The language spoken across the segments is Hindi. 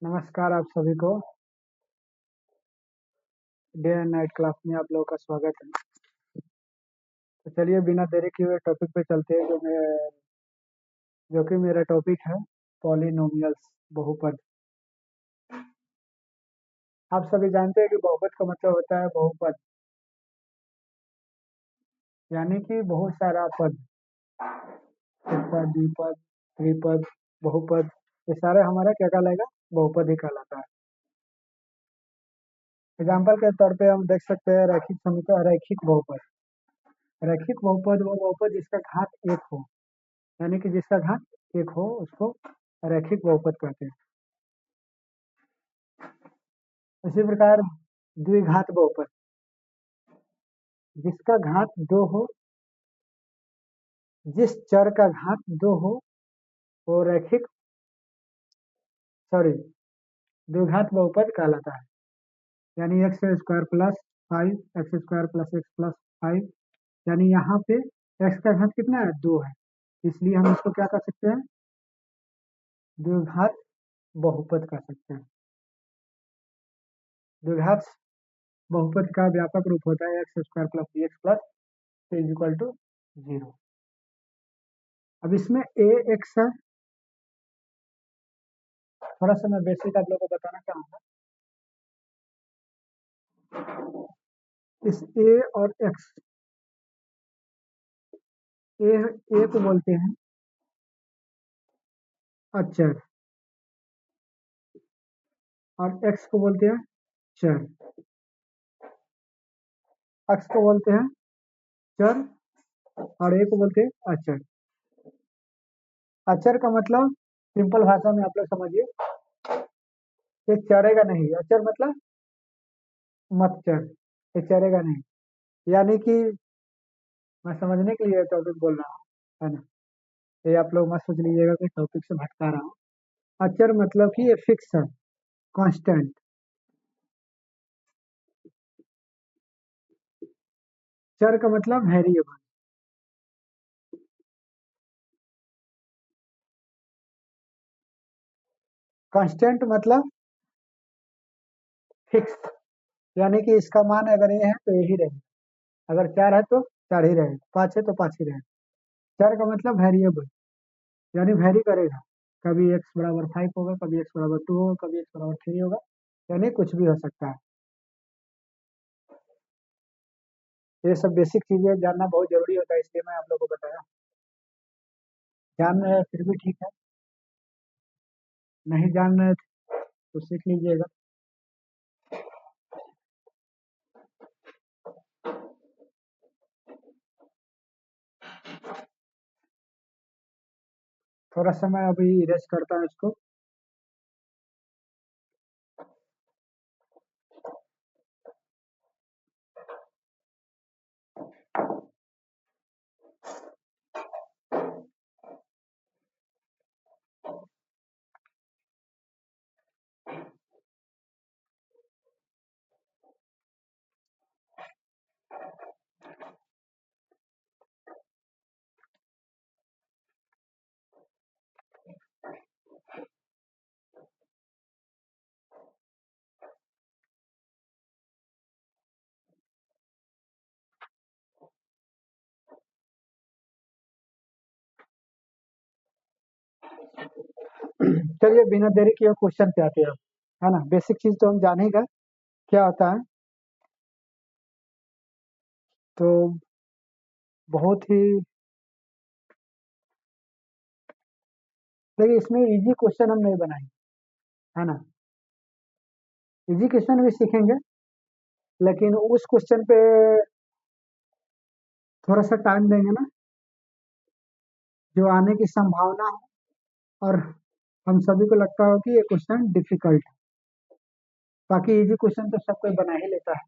नमस्कार आप सभी को डे एंड नाइट क्लास में आप लोगों का स्वागत है। तो चलिए बिना देरी किए हुए टॉपिक पे चलते हैं जो कि मेरा टॉपिक है पॉलिनोमियल्स, बहुपद। आप सभी जानते हैं कि बहुपद का मतलब होता है बहुपद, यानी कि बहुत सारा पद, एकपद, द्विपद, त्रिपद, बहुपद, ये सारे हमारा क्या कहलाएगा? बहुपद ही कहलाता है। एग्जाम्पल के तौर पे हम देख सकते हैं रैखिक समीकरण, रैखिक बहुपद। रैखिक बहुपद वो बहुपद जिसका घात एक हो, यानी कि जिसका घात एक हो उसको रैखिक बहुपद कहते हैं। इसी प्रकार द्विघात बहुपद, जिसका घात दो हो, जिस चर का घात दो हो वो रैखिक सॉरी द्विघात बहुपद कहलाता है। यानी x square plus 5 x square plus x plus 5, यानी यहाँ पे एक्स का घात कितना है? 2 है, इसलिए हम इसको क्या कर सकते हैं? द्विघात बहुपद कह सकते हैं। द्विघात बहुपद का व्यापक रूप होता है x square plus b x plus is equal to 0। अब इसमें ए एक्स है, थोड़ा सा मैं बेसिक आप लोगों को बताना चाहूंगा। इस ए और एक्स, ए को बोलते हैं अचर और एक्स को बोलते हैं चर। एक्स को बोलते हैं चर और ए को बोलते हैं अचर। अचर का मतलब सिंपल भाषा में आप लोग समझिए, ये चरेगा नहीं। अचर मतलब मत चर, ये चरेगा नहीं। यानी कि मैं समझने के लिए टॉपिक बोल रहा हूँ, है ना? ये आप लोग मत सोच लीजिएगा कि टॉपिक से भटका रहा हूँ। अचर मतलब कि ये फिक्स है, कांस्टेंट। चर का मतलब वेरिएबल। कांस्टेंट मतलब फिक्स, यानी कि इसका मान अगर ये है तो यही रहेगा, अगर 4 है तो 4 ही रहेगा, 5 है तो 5 ही रहेगा। चर का मतलब वेरिएबल, यानी वेरी करेगा। कभी एक्स बराबर 5 होगा, कभी एक्स बराबर 2 होगा, कभी एक्स बराबर 3 होगा, यानी कुछ भी हो सकता है। ये सब बेसिक चीजें जानना बहुत जरूरी होता है, इसलिए मैं आप लोगों को बताया। जान रहे हैं फिर भी ठीक है, नहीं जान रहे तो सीख लीजिएगा। थोड़ा सा मैं अभी इरेज करता हूँ इसको। चलिए बिना देरी किए क्वेश्चन पे आते हैं, है ना? बेसिक चीज तो हम जाने का क्या होता है। तो बहुत ही, देखिए इसमें इजी क्वेश्चन हम नहीं बनाएंगे, है ना? इजी क्वेश्चन भी सीखेंगे, लेकिन उस क्वेश्चन पे थोड़ा सा टाइम देंगे ना, जो आने की संभावना हो और हम सभी को लगता हो कि ये क्वेश्चन डिफिकल्ट है। बाकी इजी क्वेश्चन तो सब कोई बना ही लेता है।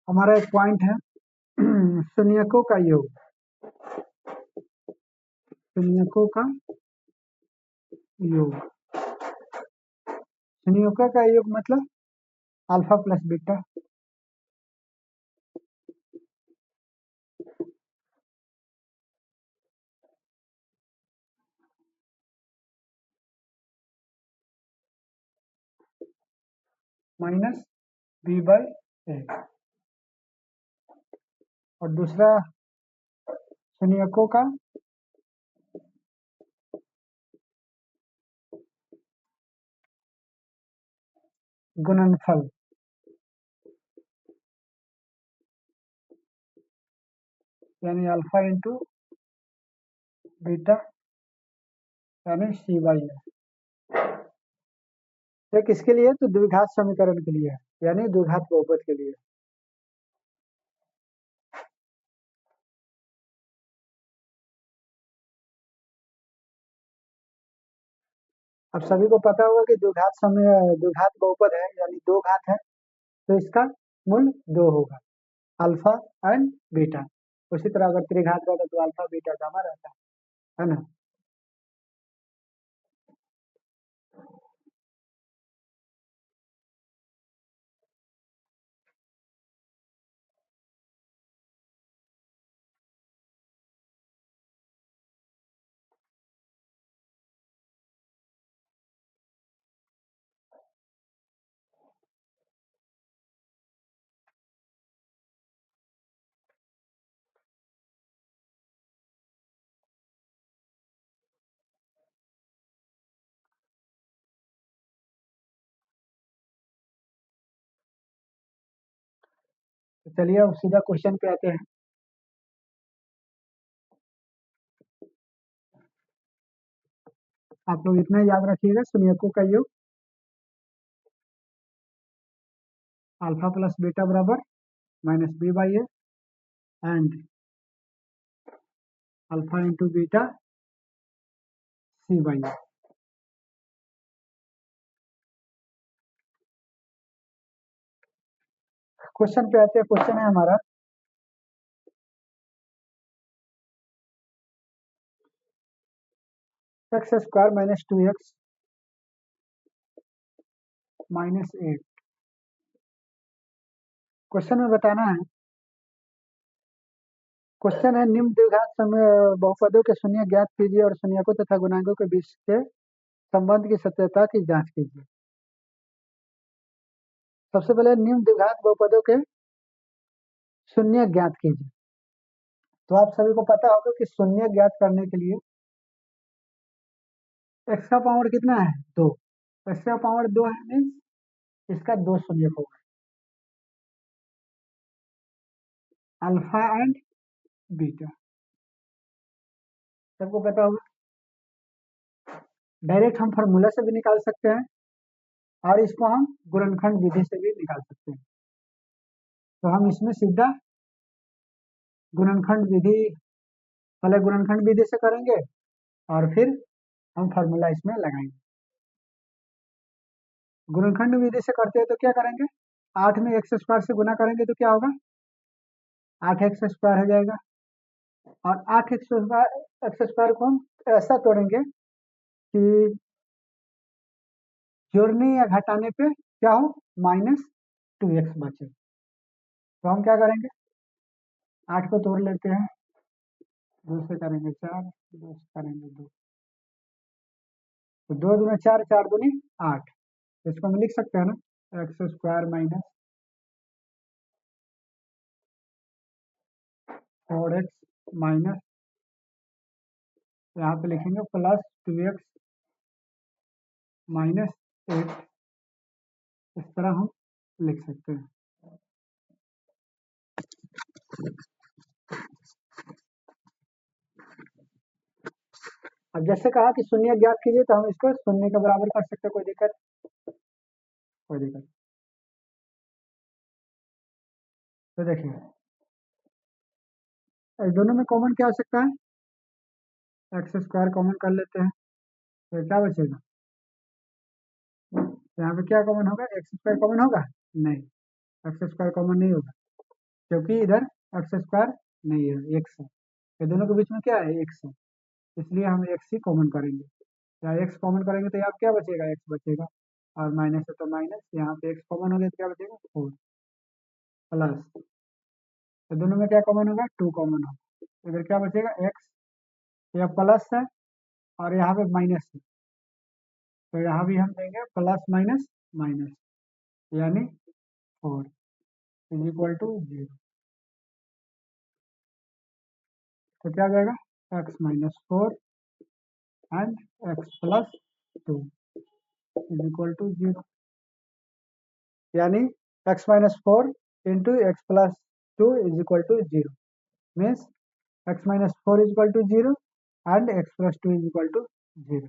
हमारा एक पॉइंट है शून्यकों का योग। शून्यकों का योग, शून्यकों का योग मतलब alpha plus beta. Minus b by a. और दूसरा शून्यकों का गुणनफल, यानी अल्फा इंटू बीटा यानी सी बाई ए। ये किसके लिए? तो द्विघात समीकरण के लिए, यानी द्विघात बहुपद के लिए। अब सभी को पता होगा कि द्विघात बहुपद है, यानी दो घात है, तो इसका मूल 2 होगा, अल्फा एंड बीटा। उसी तरह अगर त्रिघात रहता तो अल्फा बीटा गामा रहता है ना। तो चलिए अब सीधा क्वेश्चन पे आते हैं। आप लोग इतना याद रखिएगा, शून्यकों का योग अल्फा प्लस बीटा बराबर minus b by a and alpha into beta c by a. Question पे आते हैं। क्वेश्चन है हमारा x square minus 2x minus 8। Question में बताना है, क्वेश्चन है निम्न द्विघात समय बहुपदों के शून्य ज्ञात कीजिए और शून्यकों तथा गुणांकों के बीच के संबंध की सत्यता की जांच कीजिए। सबसे पहले निम्न द्विघात बहुपदों के शून्य ज्ञात कीजिए। तो आप सभी को पता होगा कि शून्य ज्ञात करने के लिए x का पावर कितना है? 2। x का पावर 2 है मीन्स इसका 2 शून्य होगा, अल्फा एंड बीटा। सबको पता होगा। डायरेक्ट हम फार्मूला से भी निकाल सकते हैं और इसको हम गुणनखंड विधि से भी निकाल सकते हैं। तो हम इसमें सीधा गुणनखंड विधि, पहले गुणनखंड विधि से करेंगे और फिर हम फार्मूला इसमें लगाएंगे। गुणनखंड विधि से करते हैं तो क्या करेंगे, 8 में एक्स स्क्वायर से गुना करेंगे तो क्या होगा, 8x स्क्वायर हो जाएगा। और 8x स्क्वायर को हम ऐसा तोड़ेंगे कि जोड़ने या घटाने पे क्या हो, -2x बचे। तो हम क्या करेंगे, 8 को तोड़ लेते हैं, 2 से करेंगे 4, 2 से करेंगे 2, तो 2 दूनी 4, 4 दूनी 8। इसको हम लिख सकते हैं ना, x square minus 4x minus, यहाँ पे लिखेंगे प्लस 2x माइनस 8। इस तरह हम लिख सकते हैं। अब जैसे कहा कि शून्य ज्ञात कीजिए, तो हम इसको शून्य के बराबर कर सकते हैं, कोई दिक्कत। तो देखिए, इस दोनों में कॉमन क्या हो सकता है? एक्स स्क्वायर कॉमन कर लेते हैं, तो क्या बचेगा? यहाँ पे क्या कॉमन होगा? एक्स स्क्वायर कॉमन होगा? नहीं, एक्स स्क्वायर कॉमन नहीं होगा, क्योंकि इधर एक्स स्क्वायर नहीं है, एक्स है। ये दोनों के बीच में क्या है? एक्स है, इसलिए हम एक्स ही कॉमन करेंगे। या एक्स कॉमन करेंगे तो यहाँ क्या बचेगा? एक्स बचेगा, और माइनस है तो माइनस, यहाँ पे एक्स कॉमन हो गया तो क्या बचेगा? 4 प्लस, तो दोनों में क्या कॉमन होगा? 2 कॉमन होगा, इधर क्या बचेगा? एक्स, यह प्लस है और यहाँ पे माइनस है, तो यहाँ भी हम देंगे प्लस माइनस माइनस, यानी 4 इज इक्वल टू 0। तो क्या आ जाएगा? X minus 4 and x plus 2 is equal to 0, यानी x minus 4 into x plus 2 is equal to 0, means x minus 4 is equal to 0 and x plus 2 is equal to 0।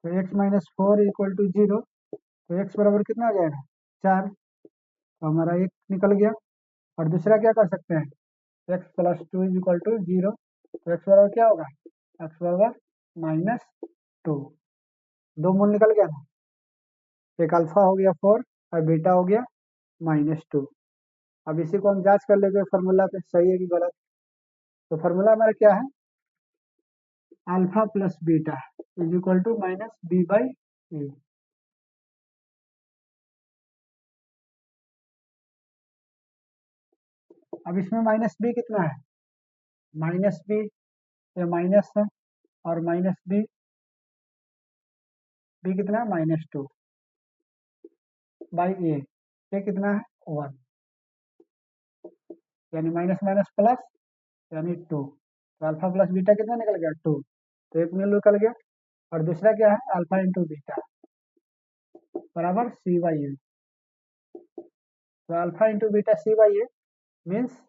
तो एक्स माइनस 4 इक्वल टू 0, तो एक्स बराबर कितना आ जाएगा? 4, तो हमारा एक निकल गया। और दूसरा क्या कर सकते हैं? X plus 2 is equal to 0, तो एक्स बराबर क्या होगा? एक्स बराबर -2, दो मूल निकल गया ना, एक अल्फा हो गया 4 और बीटा हो गया -2। अब इसी को हम जांच कर लेते हैं फॉर्मूला पे, सही है कि गलत। तो फॉर्मूला हमारा क्या है? Alpha plus beta is equal to minus b by a. अब इसमें माइनस बी कितना है? माइनस बी, ये माइनस है, और माइनस बी, बी कितना है? -2 बाई ए, ये कितना है? 1, यानी माइनस माइनस प्लस, यानी 2। तो अल्फा प्लस बीटा कितना निकल गया? 2, तो एक मिल निकल गया। और दूसरा क्या है? अल्फा इंटू बीटा बराबर सी बाई ए। तो alpha into beta c by a means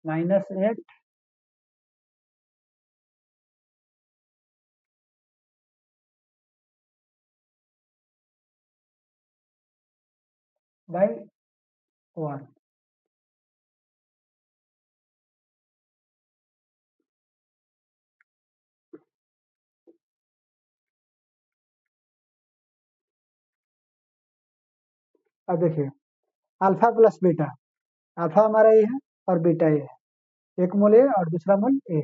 -8 by 1। अब देखिए, अल्फा प्लस बीटा, अल्फा हमारा ए है और बीटा ए है, एक मूल ए और दूसरा मूल ए।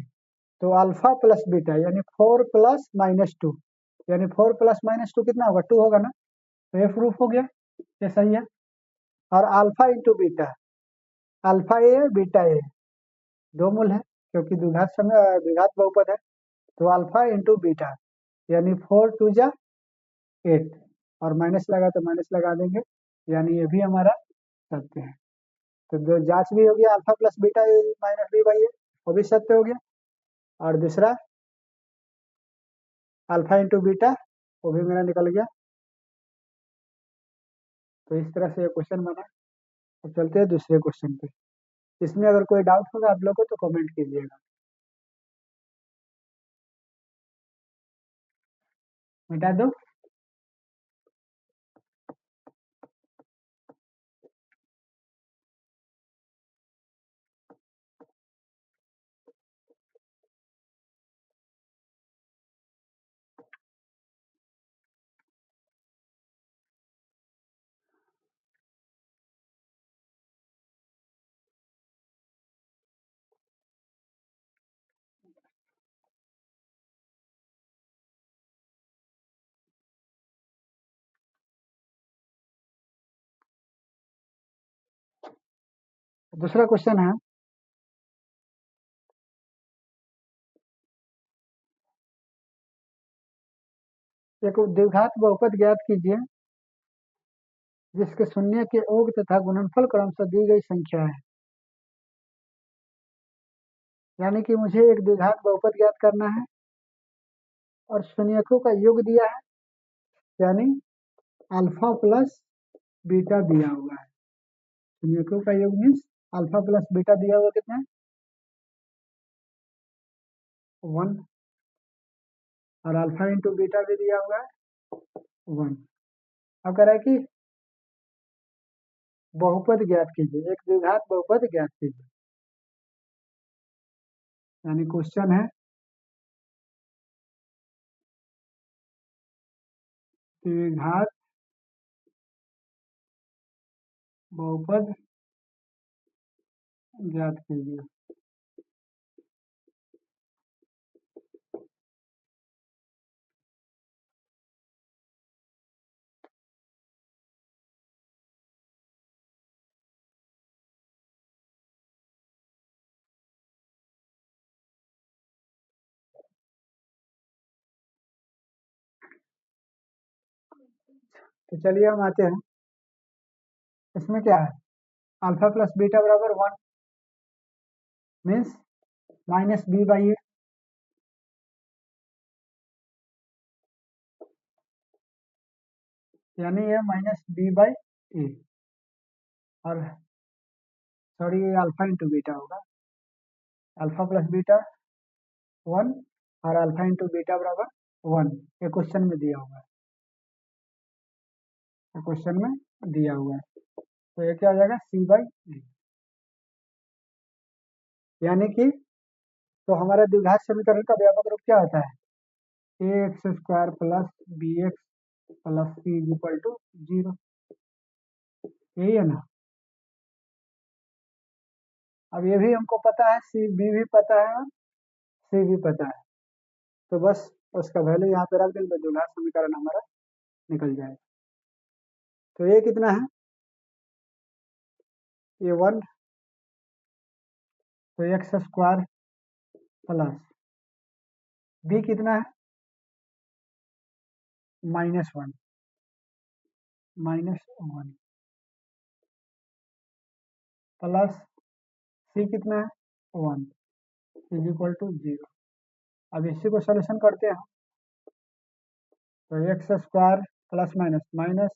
तो अल्फा प्लस बीटा यानी 4 प्लस -2, यानी 4 प्लस -2 कितना होगा? 2 होगा ना, तो ये प्रूफ हो गया, ये सही है। और alpha into beta, alpha A beta A, दो मूल है, क्योंकि द्विघात समय द्विघात बहुपद है। तो अल्फा इंटू बीटा यानी 4 टू जा 8, और माइनस लगा तो माइनस लगा देंगे, यानी ये भी हमारा सत्य है। तो जो जांच भी हो गया alpha plus beta minus b by a, वो भी सत्य हो गया। और दूसरा अल्फा इंटू बीटा, वो भी मेरा निकल गया। तो इस तरह से ये क्वेश्चन बना। अब चलते हैं दूसरे क्वेश्चन पे। इसमें अगर कोई डाउट होगा आप लोगों को तो कमेंट कीजिएगा। मिटा दो। दूसरा क्वेश्चन है, एक द्विघात बहुपद ज्ञात कीजिए जिसके शून्य के योग तथा गुणनफल क्रमशः दी गई संख्या है। यानी कि मुझे एक द्विघात बहुपद ज्ञात करना है और शून्यकों का योग दिया है, यानी अल्फा प्लस बीटा दिया हुआ है। शून्यकों का योग मीन्स अल्फा प्लस बीटा दिया हुआ कितना है? 1 और अल्फा इंटू बीटा भी दिया हुआ है 1। अब कह रहा है कि बहुपद ज्ञात कीजिए, एक द्विघात बहुपद ज्ञात कीजिए। यानी क्वेश्चन है द्विघात बहुपद ज्ञात कीजिए। तो चलिए हम आते हैं, इसमें क्या है, अल्फा प्लस बीटा बराबर 1 मीन्स माइनस बी बाई ए, यानी ये माइनस बी बाई ए, और सॉरी ये अल्फा इंटू बीटा होगा, अल्फा प्लस बीटा 1 और अल्फा इंटू बीटा बराबर 1, ये क्वेश्चन में दिया हुआ है, ये क्वेश्चन में दिया हुआ है। तो ये क्या हो जाएगा सी बाई ए, यानी कि तो हमारा द्विघात समीकरण का व्यापक रूप क्या होता है, a x square plus b x plus c is equal to 0, यही है ना। अब ये भी हमको पता है, सी बी भी पता है और सी भी पता है, तो बस उसका वैल्यू यहाँ पे रख देंगे तो द्विघात समीकरण हमारा निकल जाएगा। तो ये कितना है, ये 1, तो एक्स स्क्वायर प्लस बी कितना है -1, -1 प्लस सी कितना है 1 इज इक्वल टू 0। अब इसी को सोल्यूशन करते हैं, तो x square plus minus minus,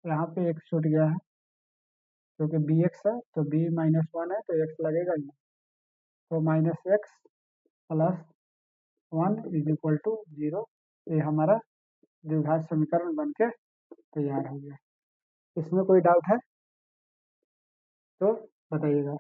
यहाँ पे एक छूट गया है क्योंकि बी एक्स है, तो बी -1 है तो एक्स लगेगा ही, तो minus x plus 1 is equal to 0, ये हमारा द्विघात समीकरण बन के तैयार हो गया। इसमें कोई डाउट है तो बताइएगा।